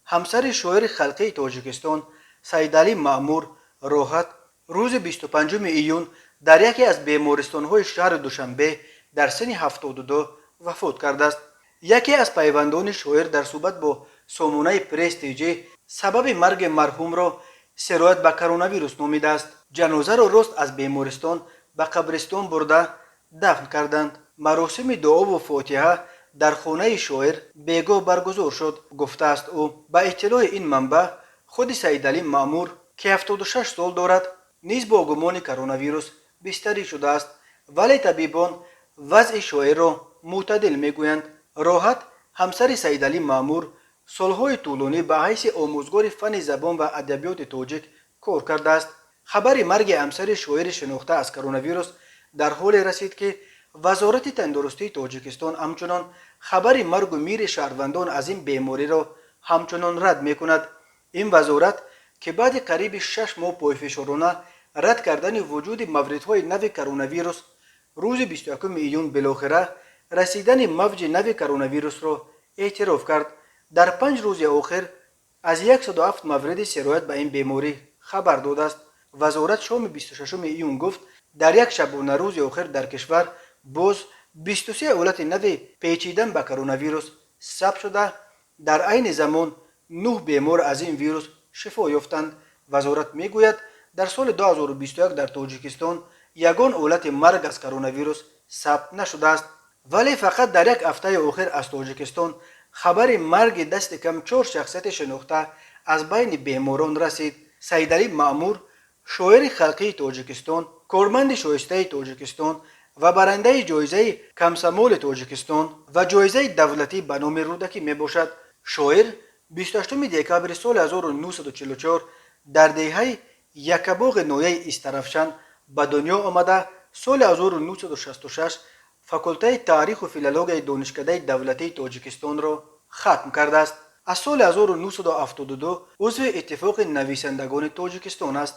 همسر شاعر خلقی تاجیکستان سیدعلی مأمور راحت روز 25 ایون در یکی از بیمارستان‌های شهر دوشنبه در سن 72 وفات کرده است. یکی از پیوندان شاعر در صحبت با سامانه پرس تیجی سبب مرگ مرحوم را سرایت به کرونا ویروس نامیده است. جنازه را راست از بیمارستان به قبرستان برده دفن کردند. مراسم دعا و فاتحه در خانه شاعر بیگاه برگزار شد، گفته است او. به اطلاع این منبع خود سیدعلی مأمور که 76 سال دارد نیز با گمان کرونا ویروس بستری شده است، ولی طبیبان وضع شاعر را معتدل میگویند. راحت همسر سیدعلی مأمور سالهای طولانی به حیث آموزگار فن زبان و ادبیات تاجیک کار کرده است. خبر مرگ همسر شاعر شناخته از کرونا ویروس در حال رسید که وزارت تندرستی تاجیکستان همچنان خبر مرگ و میر شهروندان از این بیماری را همچنان رد میکند. این وزارت که بعد قریب 6 ماه پایفشارانه رد کردن وجود موردهای نو کرونا ویروس روز 21 ایون بالاخره رسیدن موج نو کرونا ویروس را اعتراف کرد. در 5 روز آخر از 107 مورد سرایت به این بیماری خبر داده است. وزارت شام 26 ایون گفت در یک شبانه روز آخر در کشور باز 23 حالت نو پیچیدن به کرونا ویروس ثبت شده. در عین زمان 9 بیمار از این ویروس شفا یافتند. وزارت میگوید در سال 2021 در تاجیکستان یگان حالت مرگ از کرونا ویروس ثبت نشده است، ولی فقط در یک هفته آخر از تاجیکستان خبر مرگ دست کم 4 شخصیت شناخته از بین بیماران رسید. سیدعلی مأمور شاعر خلقی تاجیکستان، کارمند شایسته تاجیکستان و برنده جایزه کمسمال تاجیکستان و جایزه دولتی به نام رودکی می باشد. شاعر 28 دکبر سال 1944 در دهه یکباغ نایه استرفشن به دنیا آمده. سال 1966 فاکولته تاریخ و فیلولوژی دانشکده دولتی تاجیکستان را ختم کرده است. از سال 1972 عضو اتفاق نویسندگان تاجیکستان است.